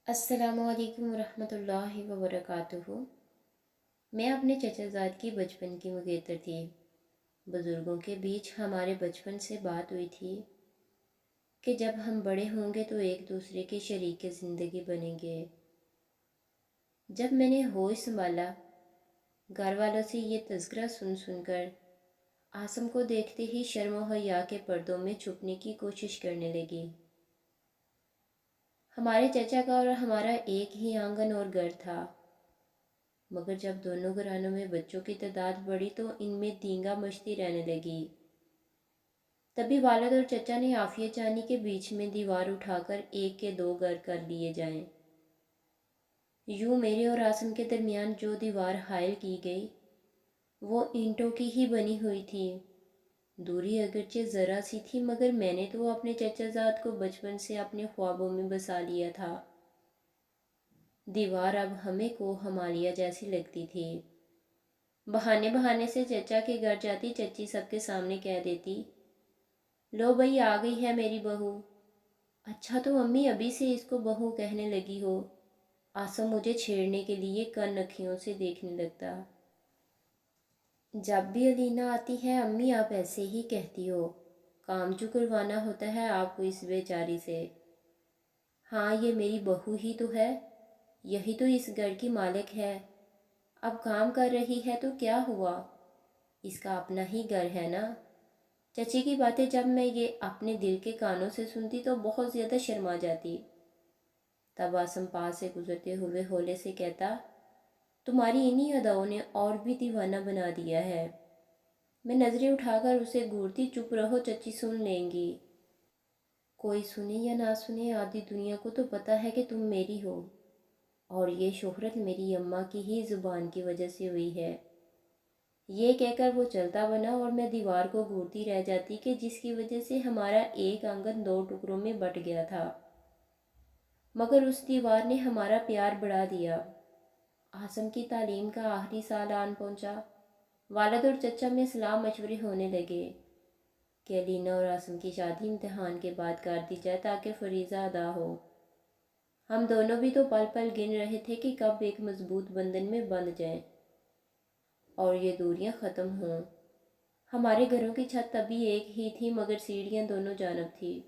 السلام علیکم ورحمۃ اللہ وبرکاتہ۔ میں اپنے چچا زاد کی بچپن کی مغیتر تھی۔ بزرگوں کے بیچ ہمارے بچپن سے بات ہوئی تھی کہ جب ہم بڑے ہوں گے تو ایک دوسرے کے شریک زندگی بنیں گے۔ جب میں نے ہوش سنبھالا، گھر والوں سے یہ تذکرہ سن سن کر عاصم کو دیکھتے ہی شرم و حیا کے پردوں میں چھپنے کی کوشش کرنے لگی۔ ہمارے چچا کا اور ہمارا ایک ہی آنگن اور گھر تھا، مگر جب دونوں گھرانوں میں بچوں کی تعداد بڑھی تو ان میں دینگا مچتی رہنے لگی۔ تبھی والد اور چچا نے عافیہ جانی کے بیچ میں دیوار اٹھا کر ایک کے دو گھر کر لیے جائیں۔ یوں میرے اور عاصم کے درمیان جو دیوار حائل کی گئی وہ اینٹوں کی ہی بنی ہوئی تھی۔ دوری اگرچہ ذرا سی تھی، مگر میں نے تو اپنے چچا زاد کو بچپن سے اپنے خوابوں میں بسا لیا تھا۔ دیوار اب ہمیں کو ہمالیہ جیسی لگتی تھی۔ بہانے بہانے سے چچا کے گھر جاتی چچی سب کے سامنے کہہ دیتی، لو بھئی آ گئی ہے میری بہو۔ اچھا تو امی ابھی سے اس کو بہو کہنے لگی ہو؟ عاصم مجھے چھیڑنے کے لیے کن اکھیوں سے دیکھنے لگتا۔ جب بھی علینہ آتی ہے امی آپ ایسے ہی کہتی ہو، کام جو کروانا ہوتا ہے آپ کو اس بیچاری سے۔ ہاں یہ میری بہو ہی تو ہے، یہی تو اس گھر کی مالک ہے، اب کام کر رہی ہے تو کیا ہوا، اس کا اپنا ہی گھر ہے نا۔ چچی کی باتیں جب میں یہ اپنے دل کے کانوں سے سنتی تو بہت زیادہ شرما جاتی۔ تب عاصم پاس سے گزرتے ہوئے ہولے سے کہتا، تمہاری انہی اداؤں نے اور بھی دیوانہ بنا دیا ہے۔ میں نظریں اٹھا کر اسے گھورتی، چپ رہو چچی سن لیں گی۔ کوئی سنے یا نہ سنے آدھی دنیا کو تو پتہ ہے کہ تم میری ہو، اور یہ شہرت میری اماں کی ہی زبان کی وجہ سے ہوئی ہے۔ یہ کہہ کر وہ چلتا بنا اور میں دیوار کو گھورتی رہ جاتی کہ جس کی وجہ سے ہمارا ایک آنگن دو ٹکڑوں میں بٹ گیا تھا، مگر اس دیوار نے ہمارا پیار بڑھا دیا۔ عاصم کی تعلیم کا آخری سال آن پہنچا۔ والد اور چچا میں صلاح مشورے ہونے لگے کہ علینہ اور عاصم کی شادی امتحان کے بعد کر دی جائے تاکہ فریضہ ادا ہو۔ ہم دونوں بھی تو پل پل گن رہے تھے کہ کب ایک مضبوط بندھن میں بندھ جائیں اور یہ دوریاں ختم ہوں۔ ہمارے گھروں کی چھت تبھی ایک ہی تھی، مگر سیڑھیاں دونوں جانب تھی۔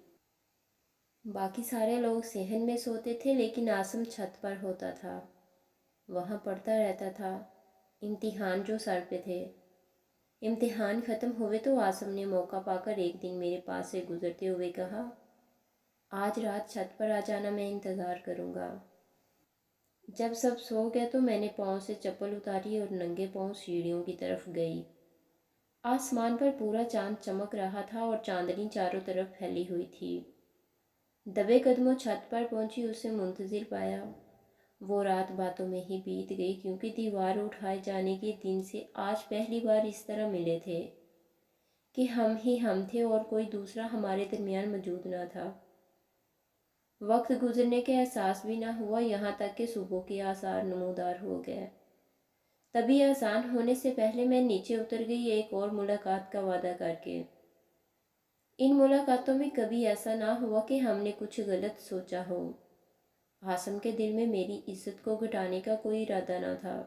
باقی سارے لوگ صحن میں سوتے تھے، لیکن عاصم چھت پر ہوتا تھا، وہاں پڑھتا رہتا تھا۔ امتحان جو سر پہ تھے۔ امتحان ختم ہوئے تو عاصم نے موقع پا کر ایک دن میرے پاس سے گزرتے ہوئے کہا، آج رات چھت پر آ جانا، میں انتظار کروں گا۔ جب سب سو گئے تو میں نے پاؤں سے چپل اتاری اور ننگے پاؤں سیڑھیوں کی طرف گئی۔ آسمان پر پورا چاند چمک رہا تھا اور چاندنی چاروں طرف پھیلی ہوئی تھی۔ دبے قدموں چھت پر پہنچی، اسے منتظر پایا۔ وہ رات باتوں میں ہی بیت گئی، کیونکہ دیوار اٹھائے جانے کے دن سے آج پہلی بار اس طرح ملے تھے کہ ہم ہی ہم تھے اور کوئی دوسرا ہمارے درمیان موجود نہ تھا۔ وقت گزرنے کے احساس بھی نہ ہوا، یہاں تک کہ صبح کے آثار نمودار ہو گئے۔ تبھی آسان ہونے سے پہلے میں نیچے اتر گئی، ایک اور ملاقات کا وعدہ کر کے۔ ان ملاقاتوں میں کبھی ایسا نہ ہوا کہ ہم نے کچھ غلط سوچا ہو۔ عاصم کے دل میں میری عزت کو گھٹانے کا کوئی ارادہ نہ تھا،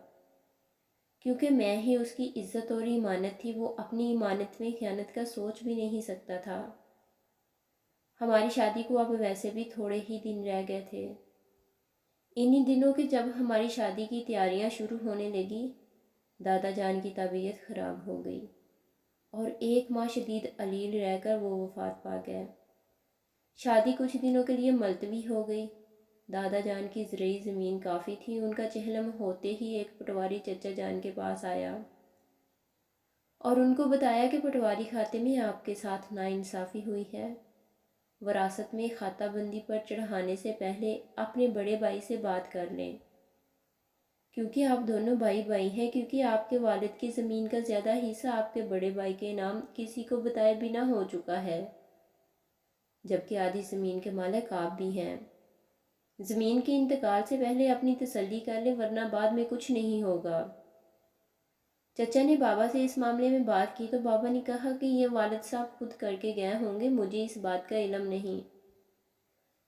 کیونکہ میں ہی اس کی عزت اور ایمانت تھی۔ وہ اپنی ایمانت میں خیانت کا سوچ بھی نہیں سکتا تھا۔ ہماری شادی کو اب ویسے بھی تھوڑے ہی دن رہ گئے تھے۔ انہی دنوں کے جب ہماری شادی کی تیاریاں شروع ہونے لگی، دادا جان کی طبیعت خراب ہو گئی اور ایک ماہ شدید علیل رہ کر وہ وفات پا گئے۔ شادی کچھ دنوں کے لیے ملتوی ہو گئی۔ دادا جان کی زرعی زمین کافی تھی، ان کا چہلم ہوتے ہی ایک پٹواری چچا جان کے پاس آیا اور ان کو بتایا کہ پٹواری کھاتے میں آپ کے ساتھ ناانصافی ہوئی ہے، وراثت میں کھاتہ بندی پر چڑھانے سے پہلے اپنے بڑے بھائی سے بات کر لیں، کیونکہ آپ دونوں بھائی بھائی ہیں، کیونکہ آپ کے والد کی زمین کا زیادہ حصہ آپ کے بڑے بھائی کے نام کسی کو بتائے بنا ہو چکا ہے، جبکہ آدھی زمین کے مالک آپ بھی ہیں۔ زمین کے انتقال سے پہلے اپنی تسلی کر لیں، ورنہ بعد میں کچھ نہیں ہوگا۔ چچا نے بابا سے اس معاملے میں بات کی تو بابا نے کہا کہ یہ والد صاحب خود کر کے گئے ہوں گے، مجھے اس بات کا علم نہیں۔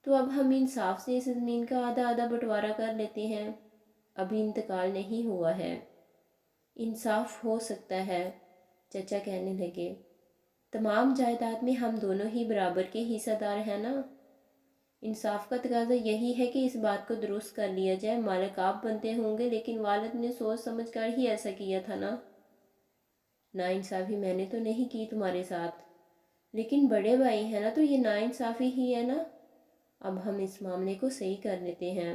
تو اب ہم انصاف سے اس زمین کا آدھا آدھا بٹوارا کر لیتے ہیں، ابھی انتقال نہیں ہوا ہے۔ انصاف ہو سکتا ہے، چچا کہنے لگے۔ تمام جائیداد میں ہم دونوں ہی برابر کے حصہ دار ہیں نا۔ انصاف کا تقاضا یہی ہے کہ اس بات کو درست کر لیا جائے۔ مالک آپ بنتے ہوں گے، لیکن والد نے سوچ سمجھ کر ہی ایسا کیا تھا نا۔ ناانصافی میں نے تو نہیں کی تمہارے ساتھ، لیکن بڑے بھائی ہیں نا، تو یہ ناانصافی ہی ہے نا۔ اب ہم اس معاملے کو صحیح کر لیتے ہیں۔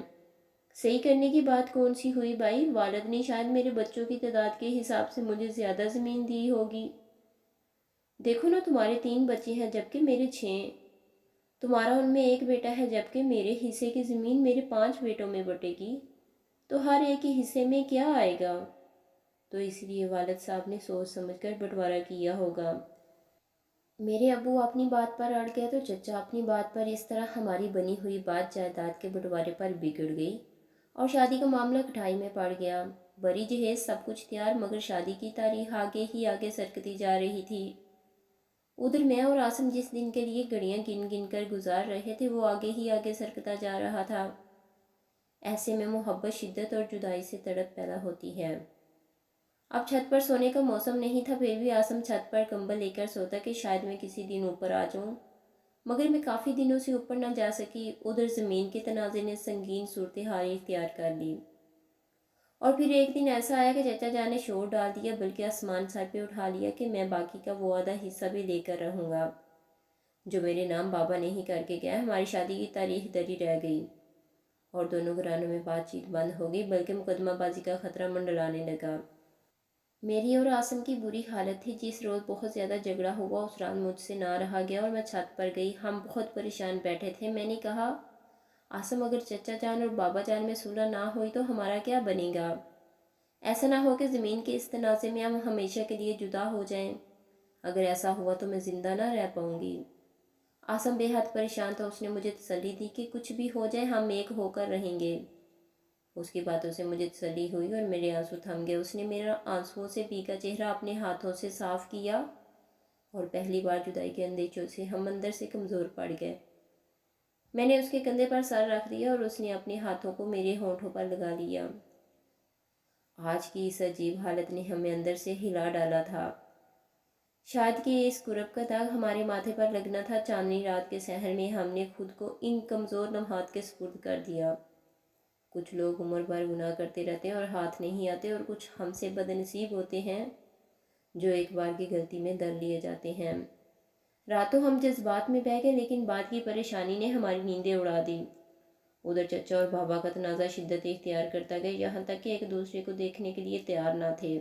صحیح کرنے کی بات کون سی ہوئی بھائی؟ والد نے شاید میرے بچوں کی تعداد کے حساب سے مجھے زیادہ زمین دی ہوگی۔ دیکھو نا، تمہارے 3 بچے ہیں جبکہ میرے 6۔ تمہارا ان میں ایک بیٹا ہے جبکہ میرے حصے کی زمین میرے 5 بیٹوں میں بٹے گی، تو ہر ایک کے حصے میں کیا آئے گا؟ تو اس لیے والد صاحب نے سوچ سمجھ کر بٹوارا کیا ہوگا۔ میرے ابو اپنی بات پر اڑ گئے تو چچا اپنی بات پر، اس طرح ہماری بنی ہوئی بات جائیداد کے بٹوارے پر بگڑ گئی اور شادی کا معاملہ کٹھائی میں پڑ گیا۔ بڑی جہیز سب کچھ تیار، مگر شادی کی تاریخ آگے ہی آگے سرکتی جا رہی تھی۔ ادھر میں اور عاصم جس دن کے لیے گھڑیاں گن گن کر گزار رہے تھے، وہ آگے ہی آگے سرکتا جا رہا تھا۔ ایسے میں محبت، شدت اور جدائی سے تڑپ پیدا ہوتی ہے۔ اب چھت پر سونے کا موسم نہیں تھا، پھر بھی عاصم چھت پر کمبل لے کر سوتا کہ شاید میں کسی دن اوپر آ جاؤں، مگر میں کافی دنوں سے اوپر نہ جا سکی۔ ادھر زمین کے تنازع نے سنگین صورتحال اختیار کر لی، اور پھر ایک دن ایسا آیا کہ چچا جان نے شور ڈال دیا، بلکہ آسمان سر پہ اٹھا لیا کہ میں باقی کا وہ آدھا حصہ بھی لے کر رہوں گا جو میرے نام بابا نہیں کر کے گیا۔ ہماری شادی کی تاریخ دری رہ گئی اور دونوں گھرانوں میں بات چیت بند ہو گئی، بلکہ مقدمہ بازی کا خطرہ منڈلانے لگا۔ میری اور عاصم کی بری حالت تھی۔ جس روز بہت زیادہ جھگڑا ہوا، اس رات مجھ سے نہ رہا گیا اور میں چھت پر گئی۔ ہم بہت پریشان بیٹھے تھے۔ میں نے کہا، عاصم، اگر چچا جان اور بابا جان میں صلح نہ ہوئی تو ہمارا کیا بنے گا؟ ایسا نہ ہو کہ زمین کے اس تنازع میں ہم ہمیشہ کے لیے جدا ہو جائیں۔ اگر ایسا ہوا تو میں زندہ نہ رہ پاؤں گی۔ عاصم بے حد پریشان تھا۔ اس نے مجھے تسلی دی کہ کچھ بھی ہو جائے ہم ایک ہو کر رہیں گے۔ اس کی باتوں سے مجھے تسلی ہوئی اور میرے آنسو تھم گئے۔ اس نے میرا آنسوؤں سے بھیگا چہرہ اپنے ہاتھوں سے صاف کیا اور پہلی بار جدائی کے اندیشوں سے ہم اندر سے کمزور پڑ گئے۔ میں نے اس کے کندھے پر سر رکھ دیا اور اس نے اپنے ہاتھوں کو میرے ہونٹوں پر لگا لیا۔ آج کی اس عجیب حالت نے ہمیں اندر سے ہلا ڈالا تھا۔ شاید کہ اس قرب کا داغ ہمارے ماتھے پر لگنا تھا۔ چاندنی رات کے سحر میں ہم نے خود کو ان کمزور لمحات کے سپرد کر دیا۔ کچھ لوگ عمر بھر گناہ کرتے رہتے ہیں اور ہاتھ نہیں آتے، اور کچھ ہم سے بد نصیب ہوتے ہیں جو ایک بار کی غلطی میں در لیے جاتے ہیں۔ راتوں ہم جذبات میں بہہ گئے، لیکن بعد کی پریشانی نے ہماری نیندیں اڑا دی۔ ادھر چچا اور بابا کا تنازع شدت اختیار کرتا گیا، یہاں تک کہ ایک دوسرے کو دیکھنے کے لیے تیار نہ تھے۔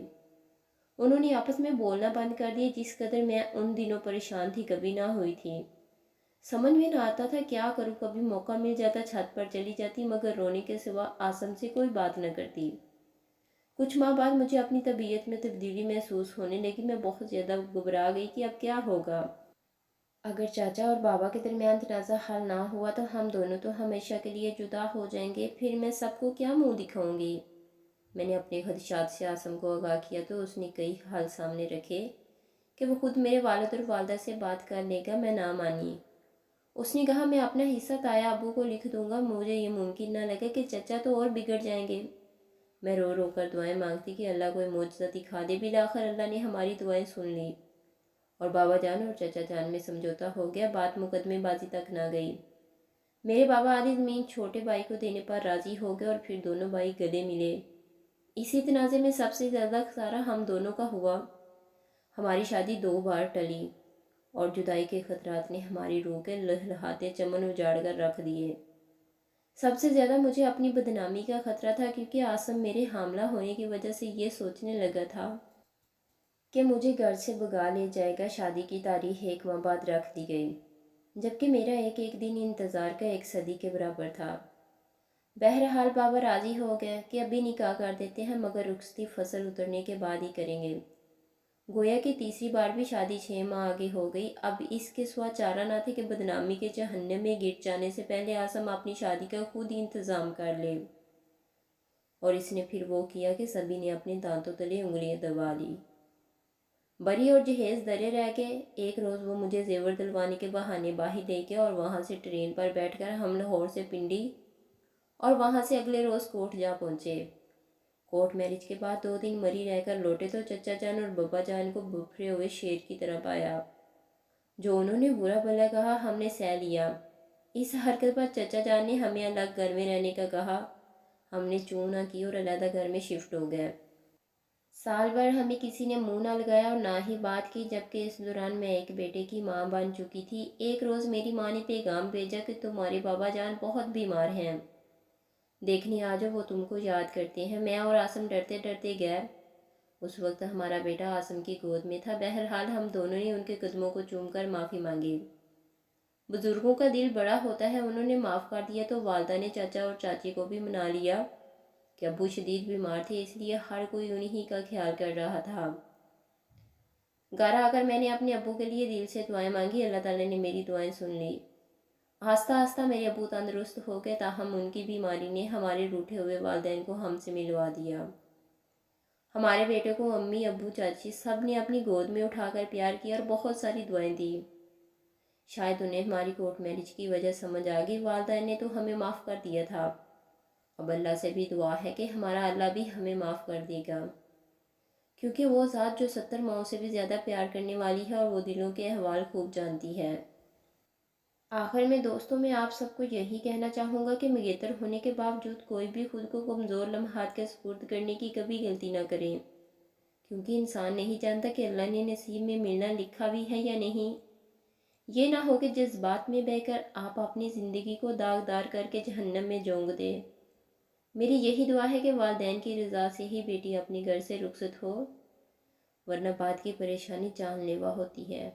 انہوں نے آپس میں بولنا بند کر دیا۔ جس قدر میں ان دنوں پریشان تھی کبھی نہ ہوئی تھی۔ سمجھ میں نہ آتا تھا کیا کروں۔ کبھی موقع مل جاتا چھت پر چلی جاتی، مگر رونے کے سوا عاصم سے کوئی بات نہ کرتی۔ کچھ ماہ بعد مجھے اپنی طبیعت میں تبدیلی محسوس ہونے لگی۔ میں بہت زیادہ گھبرا گئی کہ اب کیا ہوگا۔ اگر چاچا اور بابا کے درمیان تنازع حل نہ ہوا تو ہم دونوں تو ہمیشہ کے لیے جدا ہو جائیں گے۔ پھر میں سب کو کیا منہ دکھاؤں گی؟ میں نے اپنے خدشات سے عاصم کو آگاہ کیا تو اس نے کئی حل سامنے رکھے کہ وہ خود میرے والد اور والدہ سے بات کر لے گا۔ میں نہ مانی۔ اس نے کہا، میں اپنا حصہ تایا ابو کو لکھ دوں گا۔ مجھے یہ ممکن نہ لگا کہ چچا تو اور بگڑ جائیں گے۔ میں رو رو کر دعائیں مانگتی کہ اللہ کوئی معجزہ دکھا دے۔ بالآخر اللہ نے ہماری دعائیں سن لی اور بابا جان اور چچا جان میں سمجھوتا ہو گیا۔ بات مقدمے بازی تک نہ گئی۔ میرے بابا آدھی زمین چھوٹے بھائی کو دینے پر راضی ہو گئے اور پھر دونوں بھائی گلے ملے۔ اسی تنازع میں سب سے زیادہ خسارہ ہم دونوں کا ہوا۔ ہماری شادی 2 بار ٹلی اور جدائی کے خطرات نے ہماری روح کے لہلہاتے چمن اجاڑ کر رکھ دیے۔ سب سے زیادہ مجھے اپنی بدنامی کا خطرہ تھا، کیونکہ عاصم میرے حاملہ ہونے کی وجہ سے یہ سوچنے لگا تھا کہ مجھے گھر سے بھگا لے جائے گا۔ شادی کی تاریخ 1 ماہ بعد رکھ دی گئی، جبکہ میرا ایک ایک دن انتظار کا 1 صدی کے برابر تھا۔ بہرحال بابا راضی ہو گئے کہ ابھی نکاح کر دیتے ہیں، مگر رخصتی فصل اترنے کے بعد ہی کریں گے۔ گویا کہ تیسری بار بھی شادی 6 ماہ آگے ہو گئی۔ اب اس کے سوا چارہ نہ تھے کہ بدنامی کے جہنم میں گر جانے سے پہلے عاصم اپنی شادی کا خود ہی انتظام کر لے۔ اور اس نے پھر وہ کیا کہ سبھی نے اپنے دانتوں تلے انگلیاں دبا لی۔ بری اور جہیز درے رہ گئے۔ ایک روز وہ مجھے زیور دلوانے کے بہانے باہی دے کے اور وہاں سے ٹرین پر بیٹھ کر ہم لاہور سے پنڈی اور وہاں سے اگلے روز کوٹ جا پہنچے۔ کورٹ میرج کے بعد 2 دن مری رہ کر لوٹے تو چچا جان اور بابا جان کو بکھرے ہوئے شیر کی طرح پایا۔ جو انہوں نے برا بھلا کہا ہم نے سہ لیا۔ اس حرکت پر چچا جان نے ہمیں الگ گھر میں رہنے کا کہا۔ ہم نے چوں نہ کی اور علیحدہ گھر میں شفٹ ہو گئے۔ سال بھر ہمیں کسی نے منہ نہ لگایا اور نہ ہی بات کی، جبکہ اس دوران میں ایک بیٹے کی ماں بن چکی تھی۔ ایک روز میری ماں نے پیغام بھیجا کہ تمہارے بابا جان بہت بیمار ہیں، دیکھنے آ جاؤ، وہ تم کو یاد کرتے ہیں۔ میں اور آسم ڈرتے ڈرتے گئے۔ اس وقت ہمارا بیٹا آسم کی گود میں تھا۔ بہرحال ہم دونوں نے ان کے قدموں کو چوم کر معافی مانگی۔ بزرگوں کا دل بڑا ہوتا ہے، انہوں نے معاف کر دیا تو والدہ نے چاچا اور چاچی کو بھی منا لیا کہ ابو شدید بیمار تھے، اس لیے ہر کوئی انہی کا خیال کر رہا تھا۔ گھر آ کر میں نے اپنے ابو کے لیے دل سے دعائیں مانگی، اللہ تعالیٰ نے میری دعائیں سن لی۔ آہستہ آہستہ میرے ابو تندرست ہو گئے، تاہم ان کی بیماری نے ہمارے روٹھے ہوئے والدین کو ہم سے ملوا دیا۔ ہمارے بیٹے کو امی، ابو، چاچی سب نے اپنی گود میں اٹھا کر پیار کیا اور بہت ساری دعائیں دی۔ شاید انہیں ہماری کورٹ میرج کی وجہ سمجھ آ گئی، والدین نے تو ہمیں معاف کر دیا تھا، اب اللہ سے بھی دعا ہے کہ ہمارا اللہ بھی ہمیں معاف کر دے گا، کیونکہ وہ ذات جو 70 ماؤں سے بھی زیادہ پیار کرنے والی ہے اور وہ دلوں کے احوال خوب جانتی ہے۔ آخر میں دوستوں، میں آپ سب کو یہی کہنا چاہوں گا کہ مگیتر ہونے کے باوجود کوئی بھی خود کو کمزور لمحات کے سپرد کرنے کی کبھی غلطی نہ کریں، کیونکہ انسان نہیں جانتا کہ اللہ نے نصیب میں ملنا لکھا بھی ہے یا نہیں۔ یہ نہ ہو کہ جذبات میں بہہ کر آپ اپنی زندگی کو داغدار کر کے جہنم میں جونگ دیں۔ میری یہی دعا ہے کہ والدین کی رضا سے ہی بیٹی اپنے گھر سے رخصت ہو، ورنہ بعد کی پریشانی جان لیوا ہوتی ہے۔